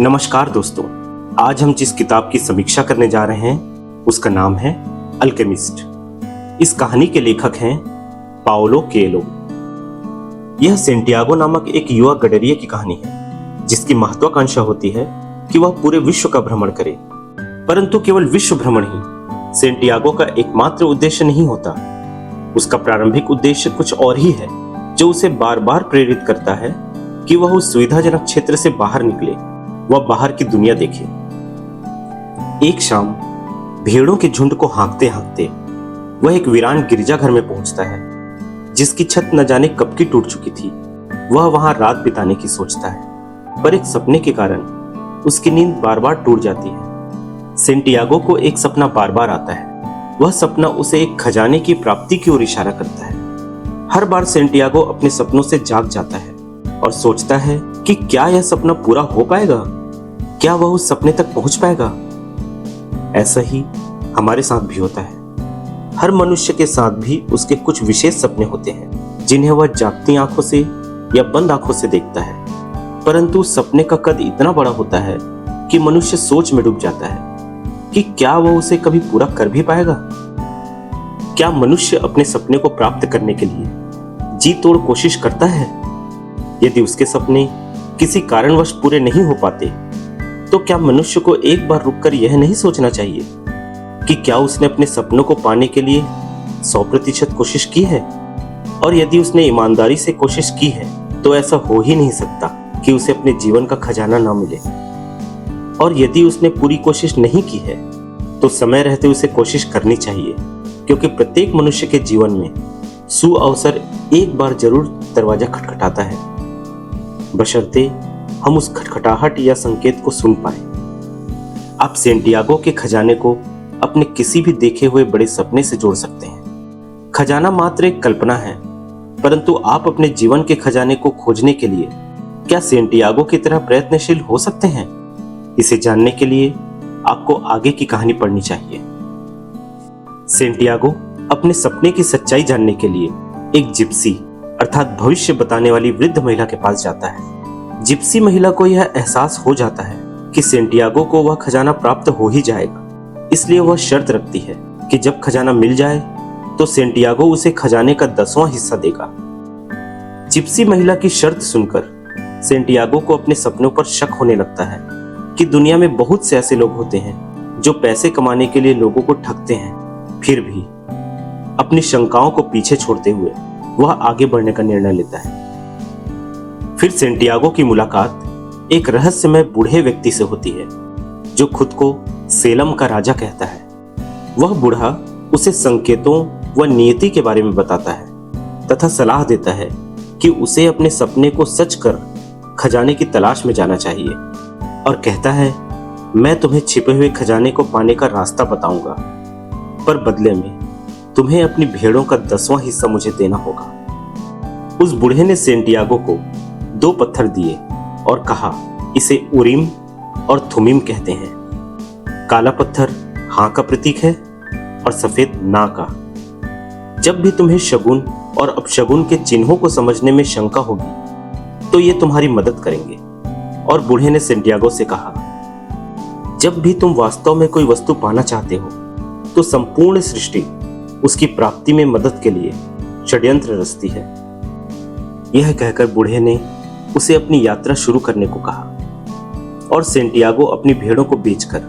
नमस्कार दोस्तों, आज हम जिस किताब की समीक्षा करने जा रहे हैं उसका नाम है अल्केमिस्ट। इस कहानी के लेखक हैं पाओलो कोएल्हो। यह सेंटियागो नामक एक युवा गडरिये की कहानी है जिसकी महत्वाकांक्षा होती है कि वह पूरे विश्व का भ्रमण करे। परंतु केवल विश्व भ्रमण ही सेंटियागो का एकमात्र उद्देश्य नहीं होता। उसका प्रारंभिक उद्देश्य कुछ और ही है जो उसे बार बार प्रेरित करता है कि वह उस सुविधाजनक क्षेत्र से बाहर निकले, वह बाहर की दुनिया देखे। एक शाम भेड़ों के झुंड को हाँकते हाँकते वह एक वीरान गिरजाघर में पहुंचता है जिसकी छत न जाने कब की टूट चुकी थी। वह वहां रात बिताने की सोचता है, पर एक सपने के कारण उसकी नींद बार बार टूट जाती है। सेंटियागो को एक सपना बार बार आता है। वह सपना उसे एक खजाने की प्राप्ति की ओर इशारा करता है। हर बार सेंटियागो अपने सपनों से जाग जाता है और सोचता है कि क्या यह सपना पूरा हो पाएगा, क्या वह उस सपने तक पहुंच पाएगा। ऐसा ही हमारे साथ भी होता है। हर मनुष्य के साथ भी उसके कुछ विशेष सपने होते हैं जिन्हें वह जागती आंखों से या बंद आंखों से देखता है, परंतु सपने का कद इतना बड़ा होता है कि मनुष्य सोच में डूब जाता है कि क्या वह उसे कभी पूरा कर भी पाएगा। क्या मनुष्य अपने सपने को प्राप्त करने के लिए जी तोड़ कोशिश करता है? यदि उसके सपने किसी कारणवश पूरे नहीं हो पाते तो क्या मनुष्य को एक बार रुककर यह नहीं सोचना चाहिए कि क्या उसने अपने सपनों को पाने के लिए 100% कोशिश की है? और यदि उसने ईमानदारी से कोशिश की है तो ऐसा हो ही नहीं सकता कि उसे अपने जीवन का खजाना ना मिले। और यदि उसने पूरी कोशिश नहीं की है तो समय रहते उसे कोशिश करनी चाहिए, क्योंकि प्रत्येक मनुष्य के जीवन में सुअवसर एक बार जरूर दरवाजा खटखटाता है, बशर्ते हम उस खटखटाहट या संकेत को सुन पाए। आप सेंटियागो के खजाने को अपने किसी भी देखे हुए बड़े सपने से जोड़ सकते हैं। खजाना मात्र एक कल्पना है, परंतु आप अपने जीवन के खजाने को खोजने के लिए क्या सेंटियागो की तरह प्रयत्नशील हो सकते हैं? इसे जानने के लिए आपको आगे की कहानी पढ़नी चाहिए। सेंटियागो अपने सपने की सच्चाई जानने के लिए एक जिप्सी अर्थात भविष्य बताने वाली वृद्ध महिला के पास जाता है। जिप्सी महिला को यह एहसास हो जाता है कि सेंटियागो को वह खजाना प्राप्त हो ही जाएगा, इसलिए वह शर्त रखती है कि जब खजाना मिल जाए तो सेंटियागो उसे खजाने का 10वां हिस्सा देगा। जिप्सी महिला की शर्त सुनकर सेंटियागो को अपने सपनों पर शक होने लगता है कि दुनिया में बहुत से ऐसे लोग होते हैं जो पैसे कमाने के लिए लोगों को ठगते हैं। फिर भी अपनी शंकाओं को पीछे छोड़ते हुए वह आगे बढ़ने का निर्णय लेता है। फिर सेंटियागो की मुलाकात एक रहस्यमय बूढ़े व्यक्ति से होती है जो खुद को सेलम का राजा कहता है। वह बूढ़ा उसे संकेतों व नियति के बारे में बताता है तथा सलाह देता है कि उसे अपने सपने को सच कर खजाने की तलाश में जाना चाहिए, और कहता है, मैं तुम्हें छिपे हुए खजाने को पाने का रास्ता बताऊंगा, पर बदले में तुम्हें अपनी भेड़ों का 10वां हिस्सा मुझे देना होगा। उस बूढ़े ने सेंटियागो को 2 पत्थर दिए और कहा, इसे उरीम और थुमीम कहते हैं। काला पत्थर हाँ का प्रतीक है और सफेद ना का। जब भी तुम्हें शगुन और अपशगुन के चिन्हों को समझने में शंका होगी तो ये तुम्हारी मदद करेंगे। और बूढ़े ने सेंटियागो से कहा, जब भी तुम वास्तव में कोई वस्तु पाना चाहते हो तो संपूर्ण सृष्टि उसकी प्राप्ति में मदद के लिए षड्यंत्र रचती है। यह कहकर बूढ़े ने उसे अपनी यात्रा शुरू करने को कहा और सेंटियागो अपनी भेड़ों को बेचकर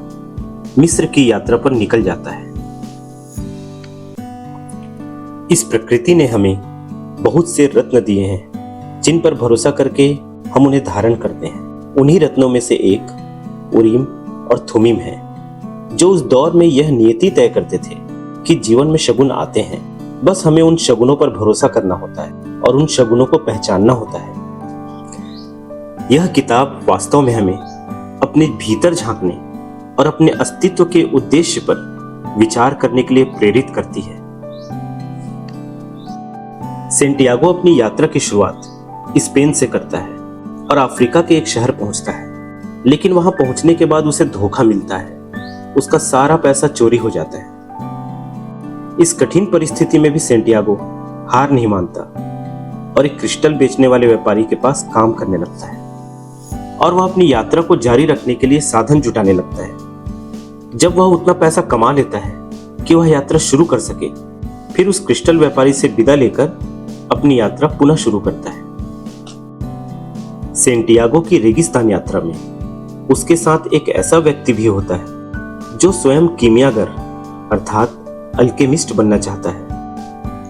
मिस्र की यात्रा पर निकल जाता है। इस प्रकृति ने हमें बहुत से रत्न दिए हैं जिन पर भरोसा करके हम उन्हें धारण करते हैं। उन्हीं रत्नों में से एक उरीम और थुमीम है, जो उस दौर में यह नियति तय करते थे कि जीवन में शगुन आते हैं, बस हमें उन शगुनों पर भरोसा करना होता है और उन शगुनों को पहचानना होता है। यह किताब वास्तव में हमें अपने भीतर झांकने और अपने अस्तित्व के उद्देश्य पर विचार करने के लिए प्रेरित करती है। सेंटियागो अपनी यात्रा की शुरुआत स्पेन से करता है और अफ्रीका के एक शहर पहुंचता है, लेकिन वहां पहुंचने के बाद उसे धोखा मिलता है। उसका सारा पैसा चोरी हो जाता है। इस कठिन परिस्थिति में भी सेंटियागो हार नहीं मानता और एक क्रिस्टल बेचने वाले व्यापारी के पास काम करने लगता है। और वह अपनी यात्रा को जारी रखने के लिए साधन जुटाने लगता है। जब वह उतना पैसा कमा लेता है कि वह यात्रा शुरू कर सके, फिर उस क्रिस्टल व्यापारी से विदा लेकर अपनी यात्रा पुनः शुरू करता है। सेंटियागो की रेगिस्तान यात्रा में उसके साथ एक ऐसा व्यक्ति भी होता है जो स्वयं कीमियागर अर्थात अल्केमिस्ट बनना चाहता है,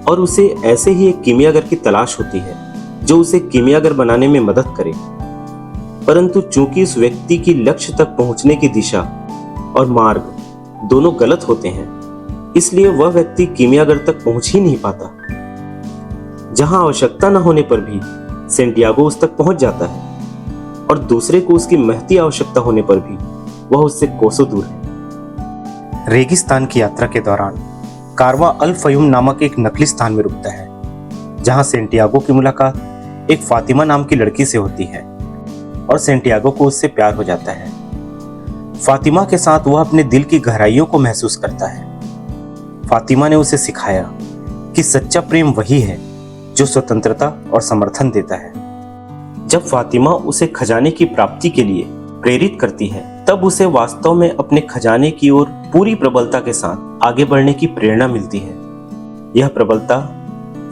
और उसे ऐसे ही एक कीमियागर की तलाश होती है जो उसे कीमियागर बनाने में मदद करे। परंतु चूंकि उस व्यक्ति की लक्ष्य तक पहुंचने की दिशा और मार्ग दोनों गलत होते हैं, इसलिए वह व्यक्ति कीमियागर तक पहुंच ही नहीं पाता। जहां आवश्यकता न होने पर भी सेंटियागो उस तक पहुंच जाता है, और दूसरे को उसकी महती आवश्यकता होने पर भी वह उससे कोसों दूर है। रेगिस्तान की यात्रा के दौरान कारवा अल फयूम नामक एक नकली स्थान में रुकता है, जहां सेंटियागो की मुलाकात एक फातिमा नाम की लड़की से होती है और सेंटियागो को उससे प्यार हो जाता है। फातिमा के साथ वह अपने दिल की गहराइयों को महसूस करता है। फातिमा ने उसे सिखाया कि सच्चा प्रेम वही है जो स्वतंत्रता और समर्थन देता है। जब फातिमा उसे खजाने की प्राप्ति के लिए प्रेरित करती है, तब उसे वास्तव में अपने खजाने की ओर पूरी प्रबलता के साथ आगे बढ़ने की प्रेरणा मिलती है। यह प्रबलता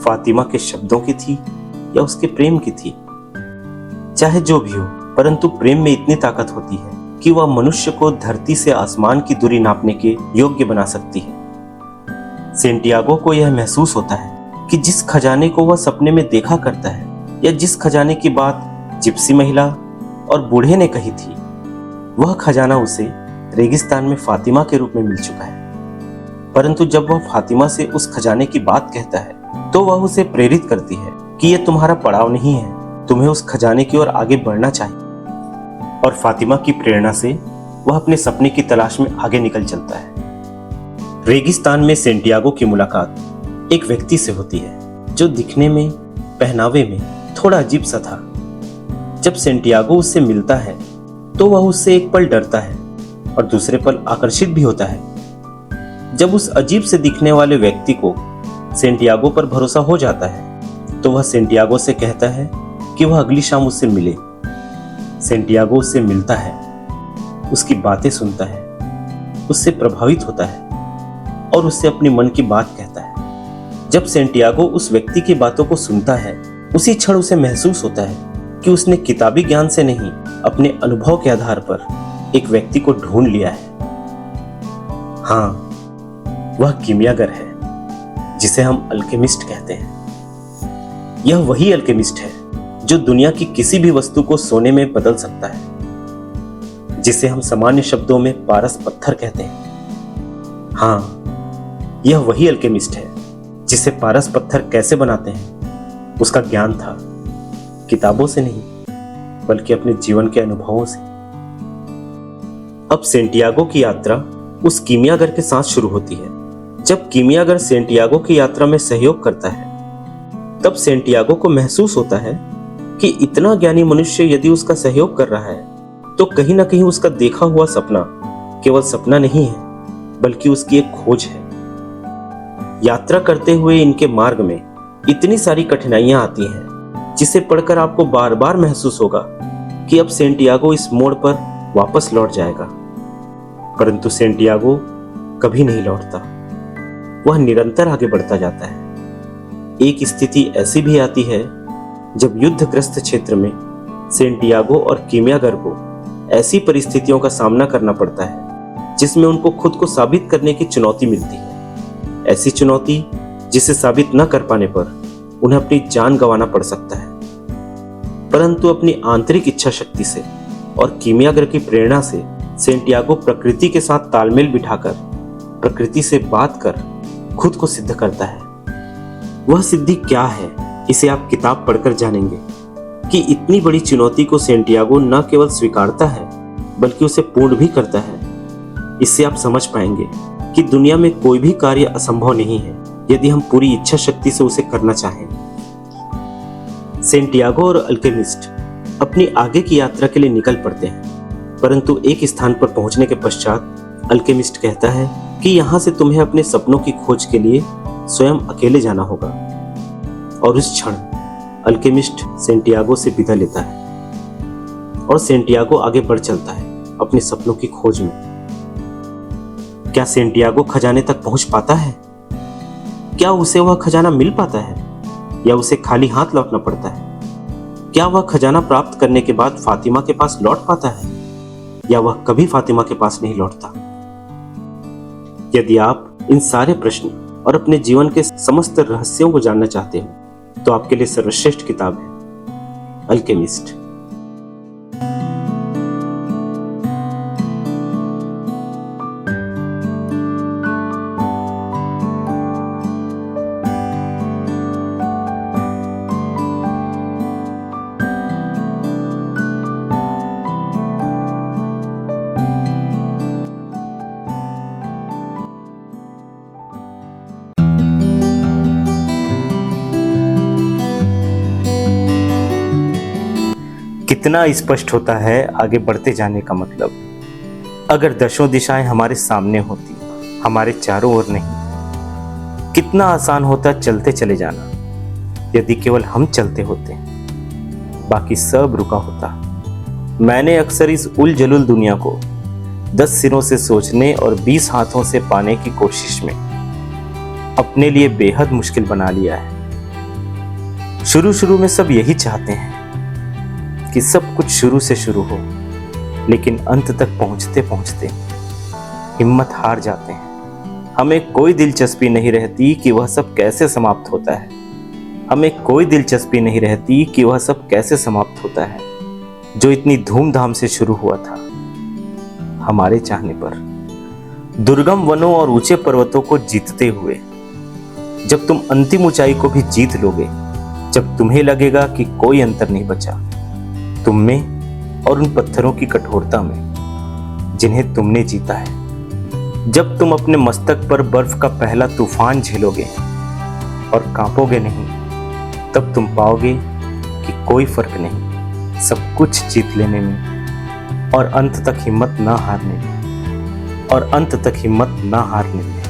फातिमा के शब्दों की थी या उसके प्रेम की थी, चाहे जो भी हो, परंतु प्रेम में इतनी ताकत होती है कि वह मनुष्य को धरती से आसमान की दूरी नापने के योग्य बना सकती है। सेंटियागो को यह महसूस होता है कि जिस खजाने को वह सपने में देखा करता है, या जिस खजाने की बात जिप्सी महिला और बूढ़े ने कही थी, वह खजाना उसे रेगिस्तान में फातिमा के रूप में मिल चुका है। परंतु जब वह फातिमा से उस खजाने की बात कहता है, तो वह उसे प्रेरित करती है कि यह तुम्हारा पड़ाव नहीं है, तुम्हें उस खजाने की ओर आगे बढ़ना चाहिए। और फातिमा की प्रेरणा से वह अपने सपने की तलाश में आगे निकल चलता है। रेगिस्तान में सेंटियागो की मुलाकात एक व्यक्ति से होती है जो दिखने में, पहनावे में थोड़ा अजीब सा था। जब सेंटियागो उससे मिलता है तो वह उससे एक पल डरता है और दूसरे पल आकर्षित भी होता है। जब उस अजीब से दिखने वाले व्यक्ति को सेंटियागो पर भरोसा हो जाता है, तो वह सेंटियागो से कहता है कि वह अगली शाम उससे मिले। सेंटियागो उससे मिलता है, उसकी बातें सुनता है, उससे प्रभावित होता है और उससे अपनी मन की बात कहता है। जब सेंटियागो उस व्यक्ति की बातों को सुनता है, उसी क्षण उसे महसूस होता है कि उसने किताबी ज्ञान से नहीं, अपने अनुभव के आधार पर एक व्यक्ति को ढूंढ लिया है। हाँ, वह कीमियागर है जिसे हम अल्केमिस्ट कहते हैं। यह वही अल्केमिस्ट है जो दुनिया की किसी भी वस्तु को सोने में बदल सकता है, जिसे हम सामान्य शब्दों में पारस पत्थर कहते हैं। हाँ, यह वही अल्केमिस्ट है जिसे पारस पत्थर कैसे बनाते हैं उसका ज्ञान था, किताबों से नहीं बल्कि अपने जीवन के अनुभवों से। अब सेंटियागो की यात्रा उस कीमियागर के साथ शुरू होती है। जब कीमियागर सेंटियागो की यात्रा में सहयोग करता है, तब सेंटियागो को महसूस होता है कि इतना ज्ञानी मनुष्य यदि उसका सहयोग कर रहा है, तो कहीं ना कहीं उसका देखा हुआ सपना केवल सपना नहीं है, बल्कि उसकी एक खोज है। यात्रा करते हुए इनके मार्ग में इतनी सारी कठिनाइयां आती हैं, जिसे पढ़कर आपको बार बार महसूस होगा कि अब सेंटियागो इस मोड़ पर वापस लौट जाएगा। परंतु सेंटियागो कभी नहीं लौटता, वह निरंतर आगे बढ़ता जाता है। एक स्थिति ऐसी भी आती है जब युद्धग्रस्त क्षेत्र में सेंटियागो और कीमियागर को ऐसी परिस्थितियों का सामना करना पड़ता है जिसमें उनको खुद को साबित करने की चुनौती मिलती है। ऐसी चुनौती जिसे साबित न कर पाने पर उन्हें अपनी जान गंवाना पड़ सकता है। परंतु अपनी आंतरिक इच्छा शक्ति से और कीमियागर की प्रेरणा से सेंटियागो प्रकृति के साथ तालमेल बिठाकर, प्रकृति से बात कर खुद को सिद्ध करता है। वह सिद्धि क्या है, इसे आप किताब पढ़कर जानेंगे कि इतनी बड़ी चुनौती को सेंटियागो न केवल स्वीकारता है बल्कि उसे पूर्ण भी करता है। इससे आप समझ पाएंगे कि दुनिया में कोई भी कार्य असंभव नहीं है यदि हम पूरी इच्छा शक्ति से उसे करना चाहें। सेंटियागो और अल्केमिस्ट अपनी आगे की यात्रा के लिए निकल पड़ते हैं, परंतु एक स्थान पर पहुंचने के पश्चात अल्केमिस्ट कहता है कि यहाँ से तुम्हें अपने सपनों की खोज के लिए स्वयं अकेले जाना होगा। और उस क्षण अल्केमिस्ट सेंटियागो से विदा लेता है। और सेंटियागो आगे बढ़ चलता है अपने सपनों की खोज में। क्या सेंटियागो खजाने तक पहुंच पाता है? क्या उसे वह खजाना मिल पाता है या उसे खाली हाथ लौटना पड़ता है? क्या वह खजाना प्राप्त करने के बाद फातिमा के पास लौट पाता है या वह कभी फातिमा के पास नहीं लौटता? यदि आप इन सारे प्रश्न और अपने जीवन के समस्त रहस्यों को जानना चाहते हो तो आपके लिए सर्वश्रेष्ठ किताब है अल्केमिस्ट। कितना स्पष्ट होता है आगे बढ़ते जाने का मतलब। अगर दसों दिशाएं हमारे सामने होती, हमारे चारों ओर नहीं। कितना आसान होता चलते चले जाना यदि केवल हम चलते होते, बाकी सब रुका होता। मैंने अक्सर इस उल जलुल दुनिया को 10 सिरों से सोचने और 20 हाथों से पाने की कोशिश में अपने लिए बेहद मुश्किल बना लिया है। शुरू में सब यही चाहते हैं कि सब कुछ शुरू से शुरू हो, लेकिन अंत तक पहुंचते पहुंचते हिम्मत हार जाते हैं। हमें कोई दिलचस्पी नहीं रहती कि वह सब कैसे समाप्त होता है। हमें कोई दिलचस्पी नहीं रहती कि वह सब कैसे समाप्त होता है जो इतनी धूमधाम से शुरू हुआ था हमारे चाहने पर। दुर्गम वनों और ऊंचे पर्वतों को जीतते हुए जब तुम अंतिम ऊंचाई को भी जीत लोगे, जब तुम्हें लगेगा कि कोई अंतर नहीं बचा तुम में और उन पत्थरों की कठोरता में जिन्हें तुमने जीता है, जब तुम अपने मस्तक पर बर्फ का पहला तूफान झेलोगे और कांपोगे नहीं, तब तुम पाओगे कि कोई फर्क नहीं सब कुछ जीत लेने में और अंत तक हिम्मत ना हारने में।